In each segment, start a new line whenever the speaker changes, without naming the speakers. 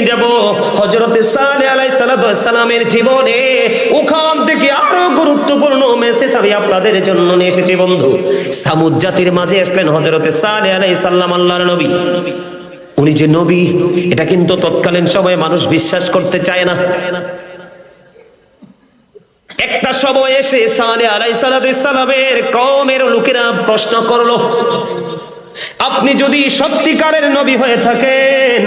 যাব হযরতে সালেহ আলাইহিস সালামের জীবনে ওখান থেকে আরো গুরুত্বপূর্ণ মেসেজ আমি আপনাদের জন্য নিয়ে এসেছি বন্ধু। সামুদ জাতির মাঝে আসলেন হযরতে সালেহ আলাইহিস সালাম, আল্লাহর নবী। উনি যে নবী এটা কিন্তু তৎকালীন সময়ে মানুষ বিশ্বাস করতে চায় না। একটা সময় এসে সালেহ আলাইহিস সালামের কওমের লোকেরা প্রশ্ন করলো, আপনি যদি সত্যিকারের নবী হয়ে থাকেন,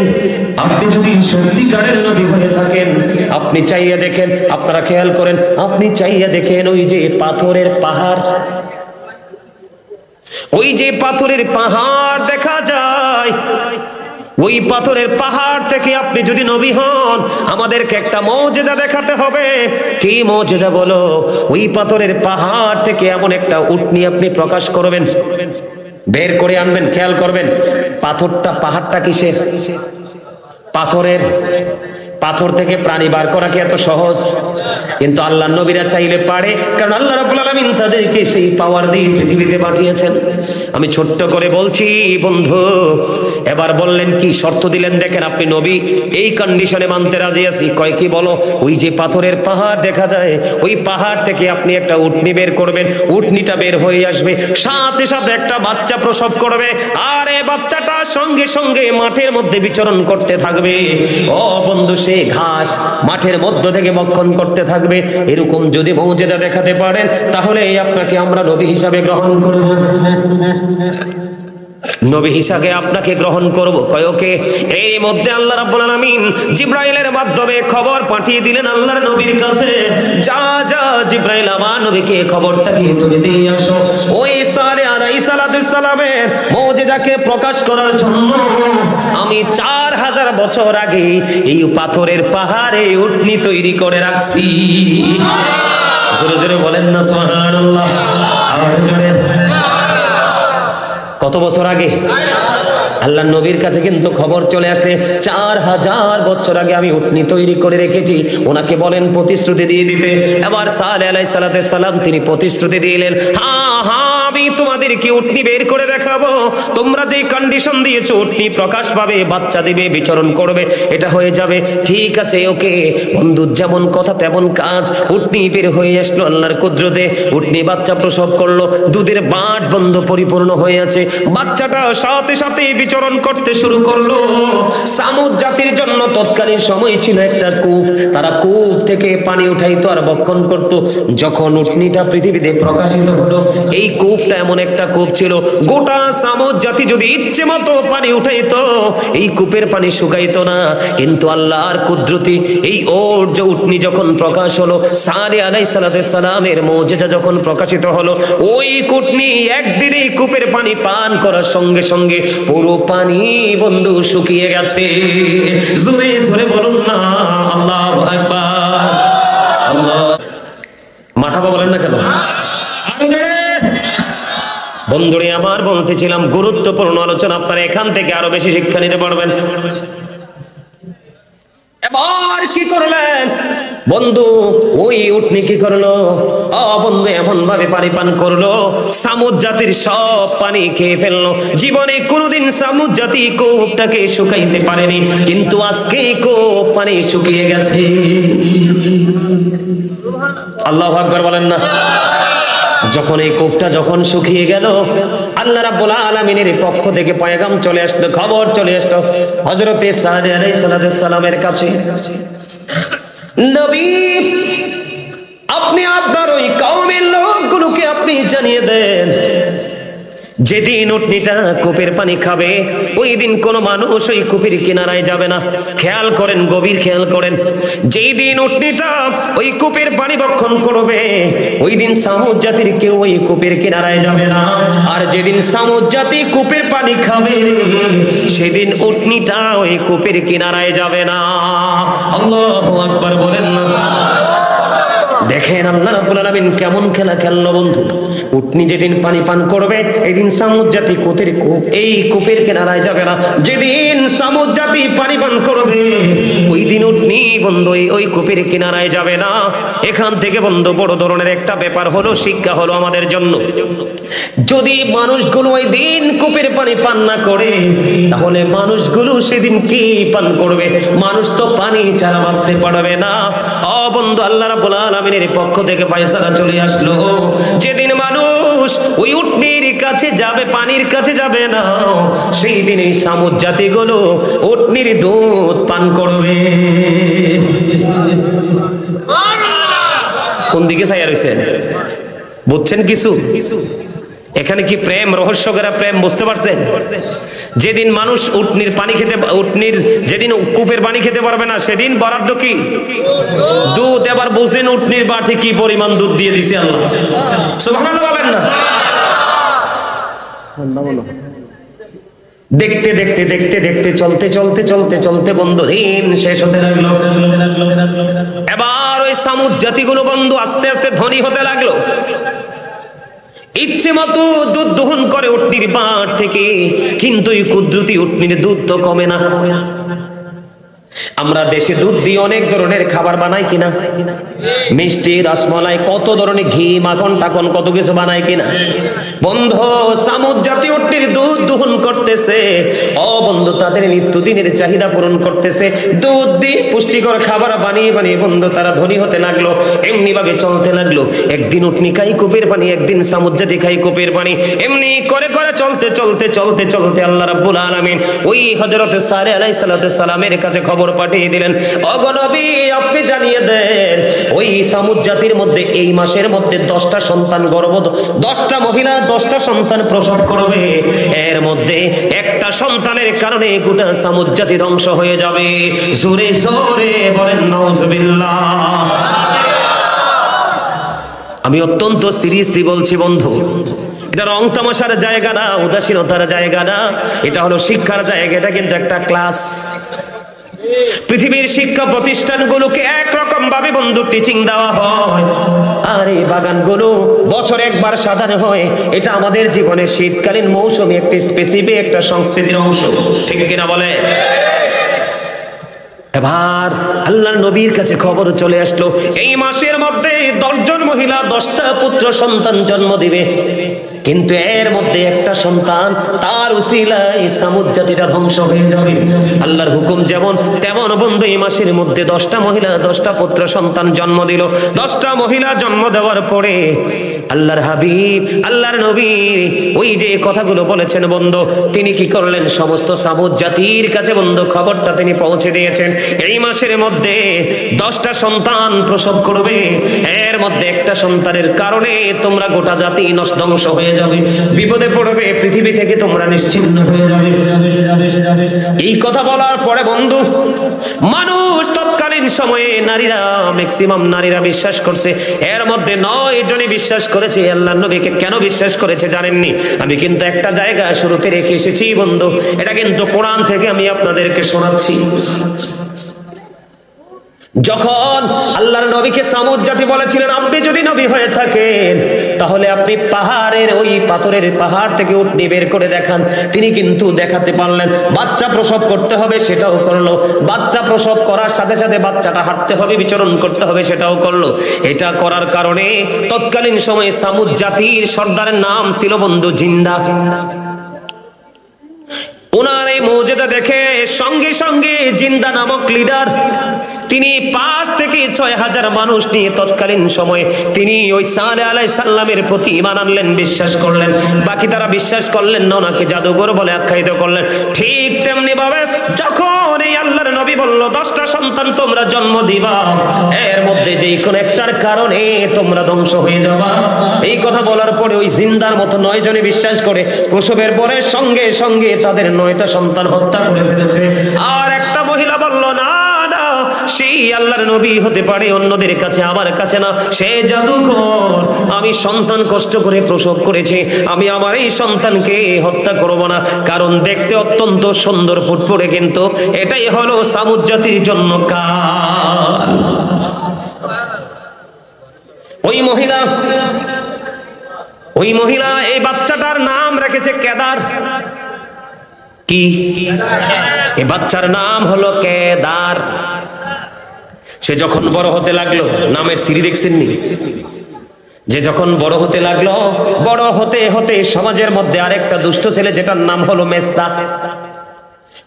আপনি চাইয়া দেখেন, আপনারা খেয়াল করেন, আপনি চাইয়া দেখেন ওই যে পাথরের পাহাড়, ওই যে পাথরের পাহাড় দেখা যায়, ওই পাথরের পাহাড় থেকে আপনি যদি নবী হন আমাদেরকে একটা মুজিজা দেখাতে হবে। কি মুজিজা বলো? ওই পাথরের পাহাড় থেকে এমন একটা উটনি আপনি প্রকাশ করবেন, বের করে আনবেন। খেয়াল করবেন, পাহাড়টা কিসের? পাথরের। পাথর থেকে প্রাণী বার করা কি এত সহজ? কিন্তু আল্লাহর নবীরা চাইলে পারে, কারণ আল্লাহ রাব্বুল আলামিন তাদেরকে সেই পাওয়ার দিয়ে পৃথিবীতে পাঠিয়েছেন। আমি ছোট্ট করে বলছি বন্ধু, এবার বললেন কি শর্ত দিলেন, দেখেন আপনি নবী, এই কন্ডিশনে মানতে রাজি আছি। কয় কি বলো? ওই যে পাথরের পাহাড় দেখা যায়, ওই পাহাড় থেকে আপনি একটা উটনি বের করবেন, উটনিটা বের হয়ে আসবে, সাথে সাথে একটা বাচ্চা প্রসব করবে, আর এই বাচ্চাটা সঙ্গে সঙ্গে মাঠের মধ্যে বিচরণ করতে থাকবে। ও বন্ধু, ঘাস মাঠের মধ্য থেকে ভক্ষণ করতে থাকবে। এরকম যদি মুজিজা দেখাতে পারেন তাহলে আপনাকে আমরা নবী হিসাবে গ্রহণ করব, নবী হিসাবে আপনাকে গ্রহণ করব। কয়কে? এই মধ্যে আল্লাহ রাব্বুল আলামিন জিবরাইলের মাধ্যমে খবর পাঠিয়ে দিলেন আল্লাহর নবীর কাছে, যা যা জিবরাইল আমার নবীকে খবরটা কি তুমি দিয়ে আসো, ওই সালেহ আলাইহিস সালামের মুজিজাকে প্রকাশ করার জন্য আমি 4000 বছর আগে এই পাথরের পাহাড়ে উটনি তৈরি করে রাখছি। জোরে জোরে বলেন না সুবহানাল্লাহ। আর জোরে। কত বছর আগে? আল্লাহ নবীর কাছে কিন্তু খবর চলে আসছে 4000 বছর আগে আমি উটনি তৈরি করে রেখেছি। ওনাকে বলেন প্রতিশ্রুতি দিয়ে দিতে। এবার সালেহ আলাইহিস সালাম তিনি প্রতিশ্রুতি দিলেন, হ্যাঁ হ্যাঁ আমি তোমাদেরকে উটনি বের করে দেখাবো, তোমরা যে কন্ডিশন দিয়েছো উটনি প্রকাশ পাবে, বাচ্চা দিবে, বিচরণ করবে, এটা হয়ে যাবে। ঠিক আছে, ওকে বন্ধু, যেমন কথা তেমন কাজ। উটনি বের হয়ে আসলো আল্লাহর কুদরতে, উটনি বাচ্চা প্রসব করলো, দুধের বাট বন্ধ পরিপূর্ণ হয়ে আছে, বাচ্চাটা সাথে সাথে বিচরণ করতে শুরু করলো। সামুদ জাতির জন্য তৎকালীন সময় ছিল একটা কূপ, তারা কূপ থেকে পানি উঠাইতো আর ভক্ষণ করত। যখন উটনিটা পৃথিবীতে প্রকাশিত হলো, এই কূপটা এমন একটা কূপ ছিল, গোটা সামুদ জাতি যদি ইচ্ছে মতো পানি উঠাইতো এই কূপের পানি শুকাইতো না। কিন্তু আল্লাহর কুদরতি এই ওর যে উটনি যখন প্রকাশ হলো, সালেহ আলাইহিস সালামের মুজিজা যখন প্রকাশিত হলো, ওই উটনি একদিনেই কূপের পানি পান করার সঙ্গে সঙ্গে পুরো পানি বন্ধু শুকিয়ে গেছে। জোরে জোরে বলুন না আল্লাহু আকবার। আল্লাহ, মারহাবা বলেন না কেন? বন্ধুরে আমার বলতেছিলাম গুরুত্বপূর্ণ আলোচনা, আপনারা এখান থেকে আরো বেশি শিক্ষা নিতে পারবেন। এবার কি করলেন বন্ধু? ওই উটনি কি করলো? বন্ধু এমন ভাবে পানি পান করলো, সামুদ জাতির সব পানি খেয়ে ফেললো। জীবনে কোনোদিন সামুদ জাতি কূপটাকে শুকাইতে পারেনি, কিন্তু আজকে কূপ পানি শুকিয়ে গেছে। আল্লাহু আকবার বলেন না। যখন এই কূপটা যখন শুকিয়ে গেল, আল্লাহ রাব্বুল আলামিনের পক্ষ থেকে পয়গাম চলে আসলো, খবর চলে আসলো হযরতে সালেহ আলাইহিস সালামের কাছে, নবী আপনি আপনার ওই কওমের লোকগুলোকে আপনি জানিয়ে দেন, যেদিন উটনিটা কূপের পানি খাবে ওই দিন কোন মানুষ ওই কূপের কিনারায় যাবে না। খেয়াল করেন, গভীর খেয়াল করেন, যেই দিন উটনিটা ওই কূপের পানি ভক্ষণ করবে ওই দিন সামুদ জাতির কেউ ওই কূপের কিনারায় যাবে না। আর যেদিন সামুদ জাতি কূপের পানি খাবে সেদিন উটনিটা ওই কূপের কিনারায় যাবে না। আল্লাহু আকবার বলেন না। দেখেন আল্লাহ রাব্বুল আলামিন কেমন খেলা খেললো বন্ধু। উটনি যেদিন পানি পান করবে এই দিন সামুদ জাতি এই কূপের কিনারায় যাবে না। যেদিন সামুদ জাতি পানি পান করবে ওই দিন দিন উটনি বন্ধু ওই কূপের কিনারায় যাবে না। এখান থেকে বন্ধু বড় ধরনের একটা ব্যাপার হলো, শিক্ষা হলো আমাদের জন্য। যদি মানুষগুলো ওই দিন কূপের পানি পান না করে, তাহলে মানুষগুলো সেদিন কি পান করবে? মানুষ তো পানি ছাড়া বাঁচতে পারবে না। ও বন্ধু, আল্লাহ রাব্বুল আলামিনের পক্ষ থেকে ফয়সালা চলে আসলো, যেদিন মানুষ ওই উটনির কাছে যাবে, পানির কাছে যাবে না, সেই দিন এই সামুদ জাতিগুলো উটনির দুধ পান করবে। কোন দিকে চাইয়া রয়েছেন? বুঝছেন কিছু? এখানে কি প্রেম, রহস্যকরা প্রেম বুঝতে পারছেন? যেদিন মানুষ উটনির পানি খেতে, যেদিন কূপের পানি খেতে পারবে না, সেদিন বরাদ্দ কি? দুধ। এবার বুঝেন উটনির বাটি কি পরিমাণ দুধ দিয়ে দিছে আল্লাহ। সুবহানাল্লাহ বলেন না? দেখতে দেখতে দেখতে দেখতে চলতে চলতে চলতে চলতে বন্ধু দিন শেষ হতে লাগলো। এবার ওই সামুদ জাতিগুলো বন্ধু আস্তে আস্তে ধনী হতে লাগলো। ইচ্ছে মতো দুধ দহন করে উটনির বাট থেকে, কিন্তু এই কুদরতি উটনির দুধ তো কমে না। আমরা দেশে দুধ দিয়ে অনেক ধরনের খাবার বানাই কিনা? মিষ্টি, রসমলাই, কত ধরনের ঘি, মাখন টাখন কত কিছু বানাই কিনা? বন্ধু, সামুদ জাতীয় উটনির দুধ দহন করতেছে। ও বন্ধু, তাদের নিত্যদিনের চাহিদা পূরণ করতেছে। দুধ দিয়ে পুষ্টিকর খাবার বানিয়ে বানিয়ে বন্ধু তারা ধনী হতে লাগলো। এমনি ভাবে চলতে লাগলো। একদিন উটনি খাই কূপের পানি, একদিন সামুদ জাতি খাই কূপের পানি। এমনি করে করে চলতে চলতে চলতে চলতে আল্লাহ রাব্বুল আলামিন ওই হযরত সালেহ আলাইহিস সালামের কাছে খবর পাঠিয়ে দিলেন, ওগো নবী, আপনি জানিয়ে দেন ওই সামুদ জাতির মধ্যে এই মাসের মধ্যে 10টা সন্তান গর্ভবতী, 10টা মহিলা 10টা সন্তান প্রসব করবে। এর মধ্যে একটা সন্তানের কারণে গোটা সামুদ জাতি ধ্বংস হয়ে যাবে। জোরে জোরে বলেন নাউজুবিল্লাহ। আমি অত্যন্ত সিরিয়াসলি বলছি বন্ধু, এটা রং তামাশার জায়গা না, উদাসীনতার জায়গা না, এটা হলো শিক্ষার জায়গা। এটা কিন্তু একটা ক্লাস। পৃথিবীর শিক্ষা প্রতিষ্ঠানগুলোকে একরকম ভাবে বন্ধু টিচিং দেওয়া হয়, আর এই বাগানগুলো বছরে একবার সাজানো হয়। এটা আমাদের জীবনের শীতকালীন মৌসুমে একটি স্পেসিফিক একটা সংস্কৃতির অংশ, ঠিক কিনা বলে? এবার আল্লাহর নবীর কাছে খবর চলে আসলো, এই মাসের মধ্যে 10 জন মহিলা 10টা পুত্র সন্তান জন্ম দিবে, কিন্তু এর মধ্যে একটা সন্তান, তার উসিলায় সামুদ জাতিটা ধ্বংস হয়ে যাবে। আল্লাহর হুকুম যেমন তেমন বন্ধু এই মাসের মধ্যে 10টা মহিলা 10টা পুত্র সন্তান জন্ম দিল। 10টা মহিলা জন্ম দেওয়ার পরে আল্লাহর হাবিব, আল্লাহর নবী ওই যে কথাগুলো বলেছেন বন্ধু, তিনি কি করলেন? সমস্ত সামুদ জাতির কাছে বন্ধু খবরটা তিনি পৌঁছে দিয়েছেন, এই মাসের মধ্যে 10টা সন্তান প্রসব করবে। এর মধ্যে একটা সন্তানের কারণে তোমরা গোটা জাতি ধ্বংস হয়ে যাবে, বিপদে পড়বে, পৃথিবী থেকে তোমরা নিশ্চিহ্ন হয়ে যাবে। এই কথা বলার পরে বন্ধু মানুষ তৎকালীন সময়ে নারীরা, ম্যাক্সিমাম নারীরা বিশ্বাস করছে। এর মধ্যে 9 জনই বিশ্বাস করেছে। আল্লাহর নবীকে কেন বিশ্বাস করেছে জানেননি? আমি কিন্তু একটা জায়গা শুরুতে রেখে এসেছি বন্ধু, এটা কিন্তু কোরআন থেকে আমি আপনাদেরকে শোনাচ্ছি। যখন আল্লাহর নবীকে সামুদ জাতি বলেছিলেন, আপনি যদি নবী হয়ে থাকেন তাহলে আপনি পাহাড়ের ওই পাথরের পাহাড় থেকে উটনি বের করে দেখান, তিনি কিন্তু দেখাতে পারলেন। বাচ্চা প্রসব করতে হবে, সেটাও করলো। বাচ্চা প্রসব করার সাথে সাথে বাচ্চাটা হাঁটতে হবে, বিচরণ করতে হবে, সেটাও করলো। এটা করার কারণে তৎকালীন সময়ে সামুদ জাতির সর্দারের নাম ছিল বন্ধু জিন্দা। ওনার এই মৌজেদা দেখে সঙ্গে সঙ্গে জিন্দা নামক লিডার, তিনি 5 থেকে 6 হাজার মানুষ নিয়ে তৎকালীন সময়ে তিনি ওই সালেহ আলাইহিস সালামের প্রতি ঈমান আনলেন, বিশ্বাস করলেন। বাকি তারা বিশ্বাস করলেন না, ওনাকে জাদুঘর বলে আখ্যায়িত করলেন। ঠিক তেমনি ভাবে যখন এই আল্লাহর নবী বলল 10টা সন্তান তোমরা জন্ম দিবা, এর মধ্যে যে কোন একটার কারণে তোমরা ধ্বংস হয়ে যাবা, এই কথা বলার পরে ওই জিন্দার মতো 9 জনে বিশ্বাস করে প্রসবের পরে সঙ্গে সঙ্গে তাদের 9টা সন্তান হত্যা করে ফেলেছে। আর একটা মহিলা বলল, না না, সেই আল্লাহর নবী হতে পারে অন্যদের কাছে, আমার কাছে না, সে জাদুঘর। আমি সন্তান কষ্ট করে প্রসব করেছি, আমি আমার এই সন্তানকে হত্যা করব না, কারণ দেখতে অত্যন্ত সুন্দর ফুটফুটে, কিন্তু এটাই হলো সামুদ জাতির জন্য কাল। ওই মহিলা এই বাচ্চাটার নাম রেখেছে কেদার। কি? এই বাচ্চার নাম হলো কেদার। সে যখন বড় হতে লাগলো, নামের সিঁড়ি দেখছেননি, যে যখন বড় হতে লাগলো, বড় হতে হতে সমাজের মধ্যে আরেকটা দুষ্ট ছেলে যেটার নাম হলো মেস্তা,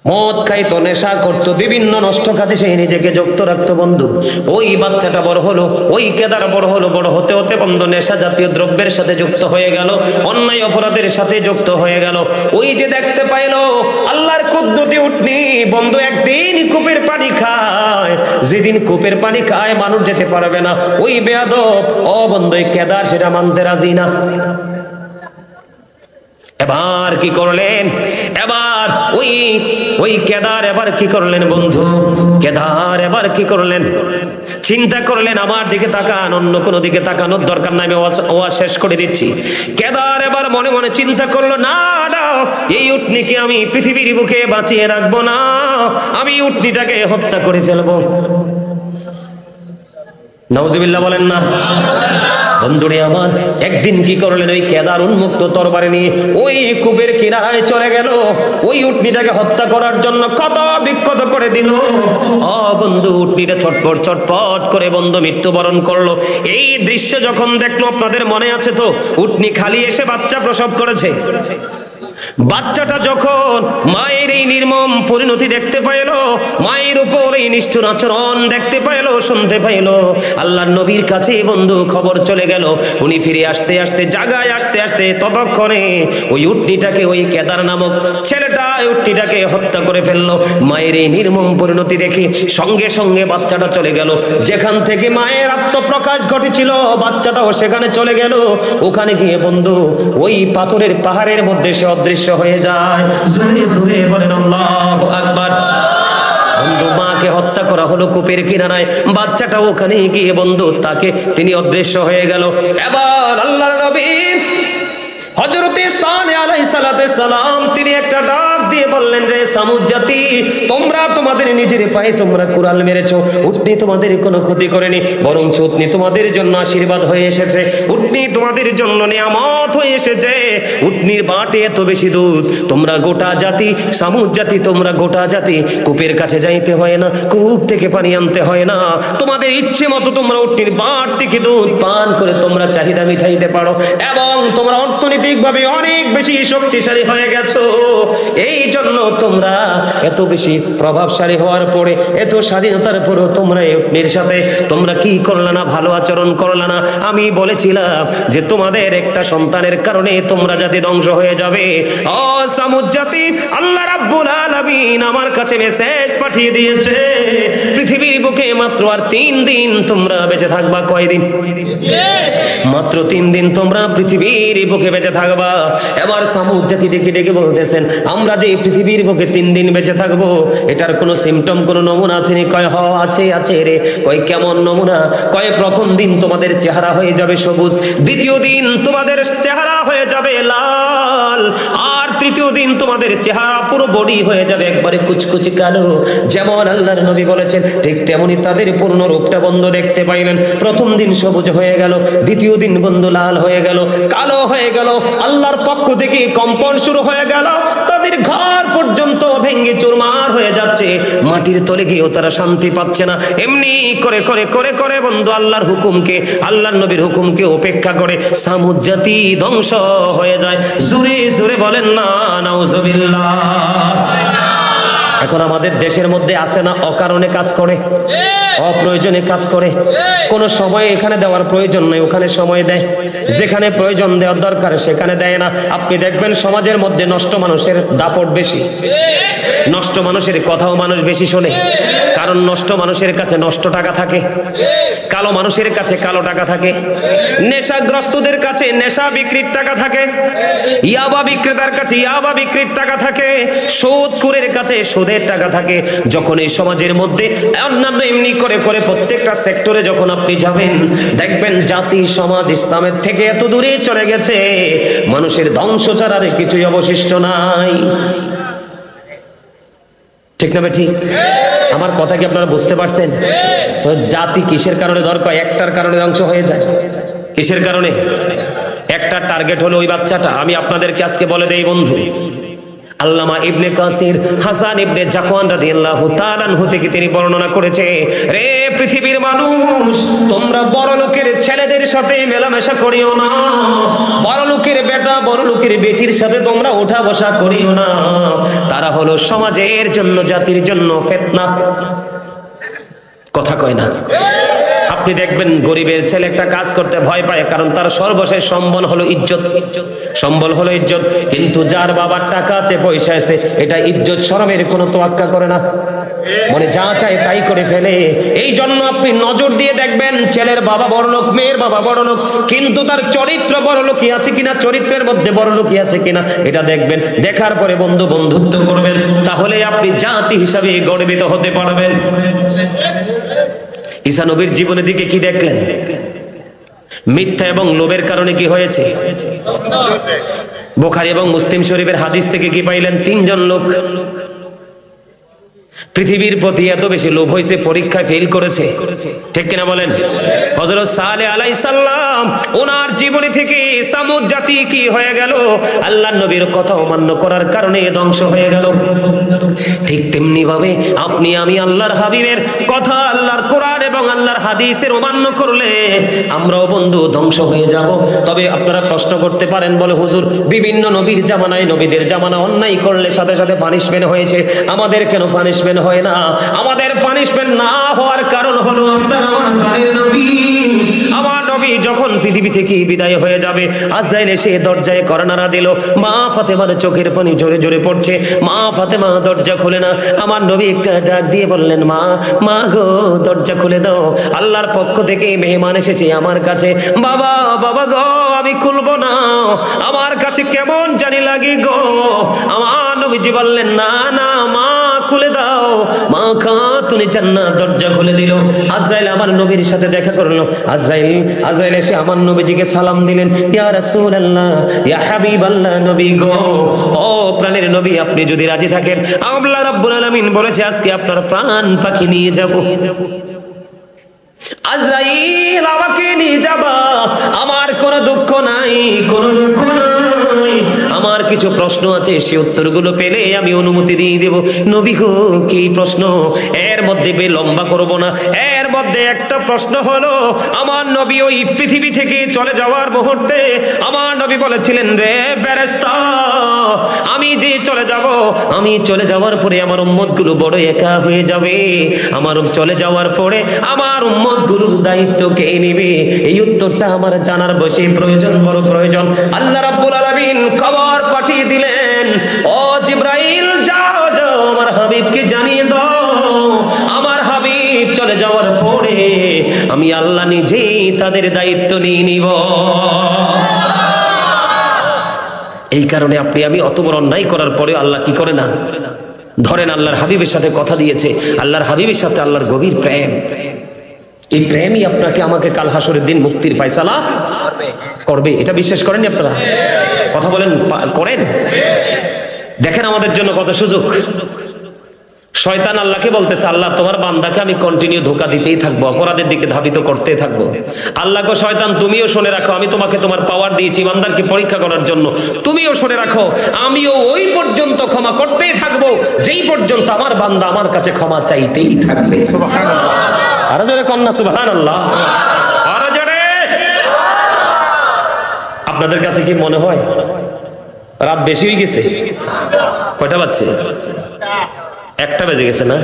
মদ খাইতো, নেশা করতো, বিভিন্ন নষ্ট কাজে সে নিজেকে যুক্ত রাখতো। বন্ধু, ওই বাচ্চাটা বড় হলো, ওই কেদার বড় হলো, বড় হতে হতে বন্ধু নেশা জাতীয় দ্রব্যের সাথে যুক্ত হয়ে গেল, অন্যায় অপরাধের সাথে যুক্ত হয়ে গেল। ওই যে দেখতে পাইলো আল্লাহর কুদ্দুটি উটনি বন্ধু একদিন কূপের পানি খায়, যেদিন কূপের পানি খায় মানুষ যেতে পারবে না, ওই বেয়াদব ও বন্ধু কেদার সেটা মানতে রাজি না। এবার কি করলেন, এবার ওই কেদার এবার কি করলেন বন্ধু, কেদার এবার কি করলেন, চিন্তা করলেন আমার দিকে তাকান, অন্য কোনো দিকে তাকানোর দরকার নাই, আমি ওয়াজ শেষ করে দিচ্ছি। কেদার এবার মনে মনে চিন্তা করলো, না না, এই উটনিকে আমি পৃথিবীর বুকে বাঁচিয়ে রাখবো না, আমি উটনিটাকে হত্যা করে ফেলবো। নাউজুবিল্লাহ বলেন না। বন্ধুরে আমার, একদিন কি করলেন, ওই কেদার উন্মুক্ত তরবারি নিয়ে ওই কূপের কিনারায় চলে গেল, ওই উটনিটাকে হত্যা করার জন্য কত বিক্ষত করে দিল। ও বন্ধু, উটনিটা ছটপট ছটপট করে বন্ধু মৃত্যুবরণ করলো। এই দৃশ্য যখন দেখলো, আপনাদের মনে আছে তো, উটনি খালি এসে বাচ্চা প্রসব করেছে। বাচ্চাটা যখন মায়ের এই নির্মম পরিণতি দেখতে পাইল, মায়ের উপর এই নিষ্ঠুর আচরণ দেখতে পাইল, শুনতে পাইল, আল্লাহর নবীর কাছে বন্ধু খবর চলে গেল। উনি ফিরে আসতে আসতে, জাগায় আসতে আসতে ততক্ষণে ওই উটনিটাকে, ওই কেদার নামক ছেলেটা উটনিটাকে হত্যা করে ফেললো। মায়ের এই নির্মম পরিণতি দেখে সঙ্গে সঙ্গে বাচ্চাটা চলে গেল, যেখান থেকে মায়ের আত্মপ্রকাশ ঘটেছিল বাচ্চাটাও সেখানে চলে গেল। ওখানে গিয়ে বন্ধু ওই পাথরের পাহাড়ের মধ্যে সে অদৃশ্য হয়ে যায়। জোরে জোরে বলেন আল্লাহু আকবার। বন্ধু, মাকে হত্যা করা হলো কূপের কিনারায়, বাচ্চাটা ওখানে গিয়ে বন্ধু তাকে তিনি অদৃশ্য হয়ে গেল। এবার আল্লাহর নবী হযরতে সালেহ আলাইহিস সালাম তিনি একটা ডাক দিয়ে বললেন, রে সামুদ জাতি, তোমরা তোমাদের নিজের পায়ে তোমরা কুড়াল মেরেছো, উটনি তোমাদের কোনো ক্ষতি করেনি, বরং উটনি তোমাদের জন্য আশীর্বাদ হয়ে এসেছে, উটনি তোমাদের জন্য নিয়ামত হয়ে এসেছে। উটনির বাটে এত বেশি দুধ, তোমরা গোটা জাতি, সামুদ জাতি, তোমরা গোটা জাতি কূপের কাছে যাইতে হয় না, কূপ থেকে পানি আনতে হয় না, তোমাদের ইচ্ছে মতো তোমরা উটনির বাট থেকে দুধ পান করে তোমরা চাহিদা মিটাইতে পারো, এবং তোমরা অর্থনৈতিকভাবে অনেক বেশি শক্তিশালী হয়ে গেছো। এই জন্য তোমরা এত বেশি প্রভাবশালী হওয়ার পরে, এত স্বাধীনতার পরেও তোমরা উটনির সাথে তোমরা কি করলে না, ভালো আচরণ করলে না। আমি বলেছিলাম যে তোমাদের একটা সন্তানের কারণে তোমরা জাতি ধ্বংস হয়ে যাবে। ও সামুদ জাতি, আল্লাহ রাব্বুল আলামিন আমার কাছে মেসেজ পাঠিয়ে দিয়েছে, পৃথিবীর বুকে মাত্র আর 3 দিন তোমরা বেঁচে থাকবা। কয়দিন? মাত্র 3 দিন তোমরা পৃথিবীর বুকে বেঁচে থাকবা। এবার সামুদ জাতি ডেকে ডেকে বলতেছেন, আমরা যে পৃথিবীর বুকে 3 দিন বেঁচে থাকবো, এটার কোনো সিমটম, কোনো নমুনা আছে নি? কয় হ আছে, আছে রে। কয় কেমন নমুনা? কয় প্রথম দিন তোমাদের চেহারা হয়ে যাবে সবুজ, দ্বিতীয় দিন তোমাদের চেহারা হয়ে যাবে লাল, আর তৃতীয় দিন তোমাদের চেহারা পুরো বডি হয়ে যাবে একবারে কুচকুচি কালো। যেমন আল্লাহর নবী বলেছেন ঠিক তেমনি তাদের পূর্ণ রূপটা বন্ধ দেখতে পাইলেন। প্রথম দিন সবুজ হয়ে গেল, দ্বিতীয় দিন বন্ধু লাল হয়ে গেল, কালো হয়ে গেল। আল্লাহর পক্ষ থেকে কম্পন শুরু হয়ে গেল, তাদের ঘর পর্যন্ত ভেঙে চুরমার হয়ে যাচ্ছে, মাটির তলে গিয়েও তারা শান্তি পাচ্ছে না। এমনি করে করে করে করে বন্ধু আল্লাহর হুকুমকে, আল্লাহর নবীর হুকুমকে উপেক্ষা করে সামুদ জাতি ধ্বংস হয়ে যায়। জোরে জোরে বলেন না নাউজুবিল্লাহ। এখন আমাদের দেশের মধ্যে আছে না অকারণে কাজ করে, অপ্রয়োজনে কাজ করে, কোনো সময় এখানে দেওয়ার প্রয়োজন নেই ওখানে সময় দেয়, যেখানে প্রয়োজন দেওয়ার দরকার সেখানে দেয় না। আপনি দেখবেন সমাজের মধ্যে নষ্ট মানুষের দাপট বেশি, নষ্ট মানুষের কথাও মানুষ বেশি শোনে, কারণ নষ্ট মানুষের কাছে নষ্ট টাকা থাকে, কালো মানুষের কাছে কালো টাকা থাকে, নেশাগ্রস্তদের কাছে নেশা বিক্রির টাকা থাকে, ইয়াবা বিক্রেতার কাছে ইয়াবা বিক্রির টাকা থাকে, সুদখোরের কাছে সুদের টাকা থাকে। যখন এই সমাজের মধ্যে অন্যান্য এমনি করে করে প্রত্যেকটা সেক্টরে যখন আপনি যাবেন, দেখবেন জাতি সমাজ ইসলামের থেকে এত দূরে চলে গেছে, মানুষের ধ্বংস ছাড়া আর কিছুই অবশিষ্ট নাই। ঠিক না ঠিক? আমার কথা কি আপনারা বুঝতে পারছেন? জাতি কিসের কারণে দরকার? একটার কারণে ধ্বংস হয়ে যায়। কিসের কারণে? একটা টার্গেট হলো ওই বাচ্চাটা। আমি আপনাদেরকে আজকে বলে দেই বন্ধু, আল্লামা ইবনে কাসির হাসান ইবনে জাকওয়ান রাদিয়াল্লাহু তাআলা আনহু থেকে তিনি বর্ণনা করেছে, রে পৃথিবীর মানুষ, তোমরা বড় লোকের ছেলেদের সাথে মেলামেশা করিও না, বড় লোকের বেটা বড় লোকের বেটির সাথে তোমরা ওঠা বসা করিও না, তারা হলো সমাজের জন্য জাতির জন্য ফিতনা। কথা কয় না? আপনি দেখবেন গরিবের ছেলে একটা কাজ করতে ভয় পায়, কারণ তার সর্বশেষ সম্বল হলো ইজ্জত, সম্বল হলো ইজ্জত। কিন্তু যার বাবার টাকা আছে পয়সা আছে, এটা ইজ্জত শরমের কোনো তোয়াক্কা করে না, মানে যা চায় তাই করে ফেলে। এই জন্য আপনি নজর দিয়ে দেখবেন ছেলের বাবা বড়লোক, মেয়ের বাবা বড়লোক, কিন্তু তার চরিত্র বড়লোকই আছে কিনা, চরিত্রের মধ্যে বড়লোকই আছে কিনা এটা দেখবেন। দেখার পরে বন্ধুত্ব করবেন, তাহলে আপনি জাতি হিসাবে গর্বিত হতে পারবেন। ঈসা নবীর জীবনের দিকে কি দেখলেন? মিথ্যা এবং লোভের কারণে কি হয়েছে? বুখারী এবং মুসলিম শরীফের হাদিস থেকে কি পাইলেন? 3 জন লোক পৃথিবীর প্রতি এত বেশি লোভ হয়েছে, পরীক্ষায় ফেল করেছে, ঠিক কিনা বলেন? হযরত সালেহ আলাইহিস সালাম, ওনার জীবনী থেকে সামুদ জাতি কি হয়ে গেল? আল্লাহর নবীর কথা অমান্য করার কারণে ধ্বংস হয়ে গেল। ঠিক তেমনি ভাবে আপনি আমি আল্লাহর হাবিবের কথা, আল্লাহর কোরআন এবং আল্লাহর হাদিসের অমান্য করলে আমরাও বন্ধু ধ্বংস হয়ে যাব। তবে আপনারা প্রশ্ন করতে পারেন, বলে হুজুর বিভিন্ন নবীর জামানায়, নবীদের জামানা অন্যায় করলে সাথে সাথে পানিশমেন্ট হয়েছে, আমাদের কেন পানিশমেন্ট হয় না? আমাদের পানিশমেন্ট না হওয়ার কারণ হলো আমার নবী যখন পৃথিবী থেকে বিদায় হয়ে যাবে, আজরাইল এসে দরজায় কড়া নাড়া দিল, মা ফাতেমার চোখের পানি জোরে জোরে পড়ছে, মা ফাতেমা দরজা খুলে না। আমার নবী একটা ডাক দিয়ে বললেন, মা গো দরজা খুলে দাও, আল্লাহর পক্ষ থেকে মেহমান এসেছে আমার কাছে। বাবা গো আমি খুলবো না, আমার কাছে কেমন জানি লাগে গো। আমার নবীজি বললেন, না মা খুলে দাও। মা খাতুনে জান্নাত দরজা খুলে দিল। আজরাইল আমার নবীর সাথে দেখা করলো। আজরাইল এসে আমার নবীজিকে সালাম দিলেন, ইয়া রাসূলুল্লাহ, ইয়া হাবিবাল্লাহ, নবী গো, ও প্রাণের নবী, আপনি যদি রাজি থাকেন, আল্লাহ রাব্বুল আলামিন বলেছে আজকে আপনার প্রাণ পাখি নিয়ে যাব। আজরাইল আমাকে নিয়ে যাবা, আমার কোনো দুঃখ নাই, কোনো দুঃখ নাই, আমার কিছু প্রশ্ন আছে, সেই উত্তরগুলো পেলে আমি অনুমতি দিয়ে দেব। নবী গো কি প্রশ্ন? এর মধ্যে লম্বা করব না, এর মধ্যে একটা প্রশ্ন হলো, আমার নবী ওই পৃথিবী থেকে চলে যাওয়ার মুহূর্তে আমার নবী বলেছিলেন, রে ফেরেশতা, আমি যে চলে যাব, আমি চলে যাওয়ার পরে আমার উম্মতগুলো বড় একা হয়ে যাবে, আমার চলে যাওয়ার পরে আমার উম্মতগুলোর দায়িত্ব কে নেবে? এই উত্তরটা আমার জানার বসে প্রয়োজন, বড় প্রয়োজন। আল্লাহ রাব্বুল আলামিন খবর পাঠিয়ে দিলেন, ও জিবরাইল যাও আমার হাবিবকে জানিয়ে দাও, আমার হাবিব চলে যাওয়ার পরে আমি আল্লাহ নিজেই তাদের দায়িত্ব নিয়ে নিব। এই কারণে আপনি আমি অত বড় অন্যায় করার পরে আল্লাহ কি করে না? ধরেন আল্লাহর হাবিবের সাথে কথা দিয়েছে, আল্লাহর হাবিবের সাথে আল্লাহর গভীর প্রেম, এই প্রেমই আপনাকে আমাকে কাল হাসরের দিন মুক্তির ফয়সালা করবে। এটা বিশ্বাস করেন আপনারা? কথা বলেন, করেন? দেখেন আমাদের জন্য কত সুযোগ। শয়তান আল্লাহকে বলতেছে, আল্লাহ তোমার বান্দাকে আমি কন্টিনিউ ধোঁকা দিতেই থাকবো, অপরাধের দিকে ধাবিত করতেই থাকবো। আল্লাহকে শয়তান তুমিও শুনে রাখো, আমি তোমাকে তোমার পাওয়ার দিয়েছি বান্দারকে পরীক্ষা করার জন্য, তুমিও শুনে রাখো, আমিও ওই পর্যন্ত ক্ষমা করতেই থাকবো যেই পর্যন্ত আমার বান্দা আমার কাছে ক্ষমা চাইতেই থাকবে। সুবহানাল্লাহ, আরো জোরে কন্যা সুবহানাল্লাহ, আরো জোরে। আপনাদের কাছে কি মনে হয় রাত বেশি হয়ে গেছে? কয়টা বাজছে? 1টা বেজে গেছে না?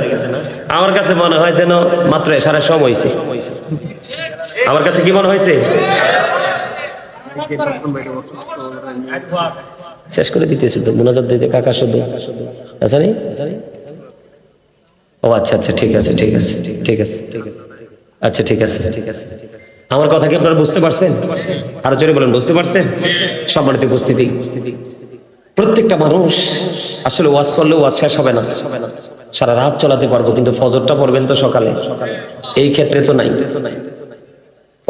আমার কাছে মনে হয় যেন মাত্র এশারের সময় হয়েছে। আমার কাছে কি মনে হয়েছে? শেষ করে দিতেছি তো, মুনাজাত দিতে কাকা শুধু আচ্ছা নেই। ও আচ্ছা আচ্ছা, ঠিক আছে ঠিক আছে ঠিক আছে আচ্ছা ঠিক আছে ঠিক আছে। আমার কথা কি আপনারা বুঝতে পারছেন? আরো জোরে বলেন, বুঝতে পারছেন? সম্মানিত উপস্থিতি, প্রত্যেকটা মানুষ আসলে ওয়াজ করলে ওয়াজ শেষ হবে না, সারা রাত চলাতে পারবো, কিন্তু ফজরটা পড়বেন তো সকালে, এই ক্ষেত্রে তো নাই।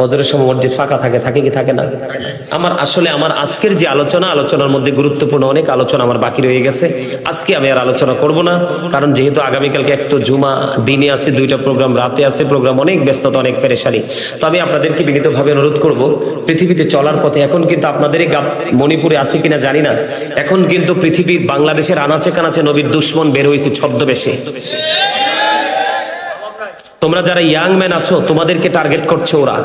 ফজরের সময় মসজিদ ফাঁকা থাকে, থাকে কি থাকে না? আমার আজকের যে আলোচনার মধ্যে গুরুত্বপূর্ণ অনেক আলোচনা আমার বাকি রয়ে গেছে। আজকে আমি আর আলোচনা করব না, কারণ যেহেতু আগামীকালকে এক তো জুমা, দিনে আছে 2টা প্রোগ্রাম, রাতে আছে প্রোগ্রাম, অনেক ব্যস্ততা, অনেক পেরেশানি। তো আমি আপনাদেরকে বিনীতভাবে অনুরোধ করব, পৃথিবীতে চলার পথে এখন কিন্তু আপনাদেরই মণিপুরে আছে কিনা জানি না, এখন কিন্তু পৃথিবীর বাংলাদেশের আনাচে কানাচে নবীর দুশ্মন বের হয়েছে ছদ্মবেশে। তোমরা যারা ইয়াং ম্যান আছো, তোমাদেরকে টার্গেট করছে ওরা,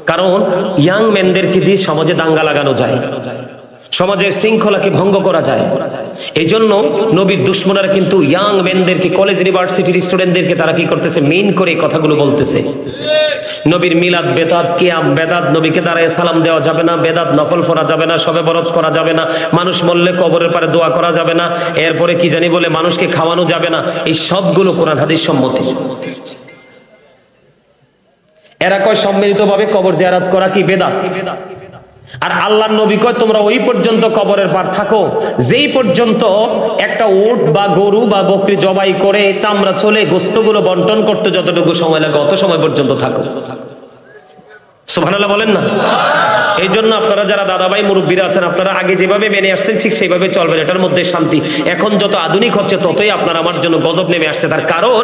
কারণ ইয়াং ম্যানদেরকে দিয়ে সমাজে দাঙ্গা লাগানো যায়, সমাজের শৃঙ্খলাকে ভঙ্গ করা যায়। এই জন্য নবীর দুশ্মনরা কিন্তু ইয়াং ম্যানদেরকে, কলেজ ইউনিভার্সিটির স্টুডেন্টদেরকে তারা কি করতেছে, মেইন করে কথাগুলো বলতেছে। নবীর মিলাদ বেদাত, কিয়াম বেদাত, নবীকে দাঁড়ায় সালাম দেওয়া যাবে না, বেদাত নফল পড়া যাবে না, শবে বরত করা যাবে না, মানুষ মরলে কবরের পারে দোয়া করা যাবে না, এরপরে কি জানি বলে মানুষকে খাওয়ানো যাবে না। এই সবগুলো কোরআন হাদিস সম্মত। এরা কয় সম্মিলিতভাবে কবর জিয়ারত করা কি বেদাত, আর আল্লাহর নবী কয় তোমরা ওই পর্যন্ত কবরের পার থাকো যেই পর্যন্ত একটা উট বা গরু বা বকরি জবাই করে চামড়া চলে গোস্তগুলো বন্টন করতে যতটুকু সময় লাগে অত সময় পর্যন্ত থাকো। সুবহানাল্লাহ বলেন না? এই জন্য আপনারা যারা দাদাভাই মুরব্বীরা আছেন, আপনারা আগে যেভাবে মেনে আসছেন ঠিক সেইভাবে চলবেন, এটার মধ্যে শান্তি। এখন যত আধুনিক হচ্ছে ততই আপনার আমার জন্য গজব নেমে আসছে। তার কারণ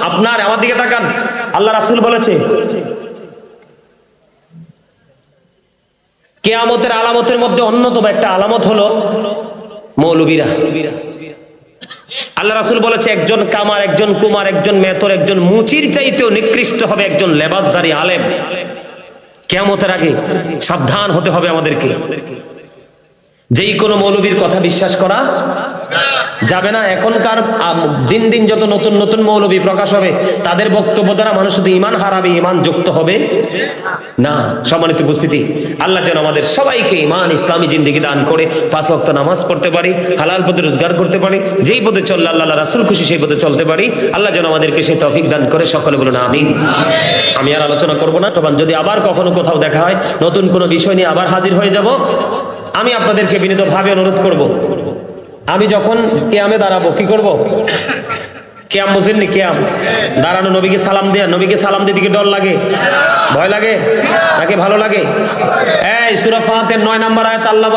আপনার আমার দিকে তাকান, আল্লাহ রাসূল বলেছে কিয়ামতের আলামতের মধ্যে অন্যতম একটা আলামত হলো মৌলবীরা। আল্লাহ রাসূল বলেছে একজন কামার, একজন কুমার, একজন মেতর, একজন মুচির চাইতেও নিকৃষ্ট হবে একজন লেবাসধারী আলেম। কিয়ামতের আগে সাবধান হতে হবে আমাদেরকে। যেই কোনো মৌলবীর কথা বিশ্বাস করা যাবে না। এখনকার দিন দিন যত নতুন নতুন মৌলবী প্রকাশ হবে, তাদের বক্তব্য দ্বারা মানুষ শুধু ঈমান হারাবে, ঈমান যুক্ত হবে না। সম্মানিত উপস্থিতি, আল্লাহ যেন আমাদের সবাইকে ঈমান ইসলামী জিন্দেগি দান করে 5 ওয়াক্ত নামাজ পড়তে পারি, হালাল পথে রোজগার করতে পারি, যেই পথে চললে আল্লাহ রাসূল খুশি সেই পথে চলতে পারি। আল্লাহ যেন আমাদেরকে সেই তৌফিক দান করে। সকলে বলুন আমিন। আমি আর আলোচনা করব না, তখন যদি আবার কখনো কোথাও দেখা হয় নতুন কোনো বিষয় নিয়ে আবার হাজির হয়ে যাব। আমি আপনাদেরকে বিনীতভাবে অনুরোধ করব, আমি যখন কিয়ামে দাঁড়াবো কি করব? কিয়াম বুঝেননি? কিয়াম দাঁড়ানো, নবীকে সালাম দেয়া, নবীকে সালাম দিতে কি ডর লাগে, ভয় লাগে নাকি ভালো লাগে? এই সূরা ফাতিহার 9 নম্বর আয়াত আল্লাহ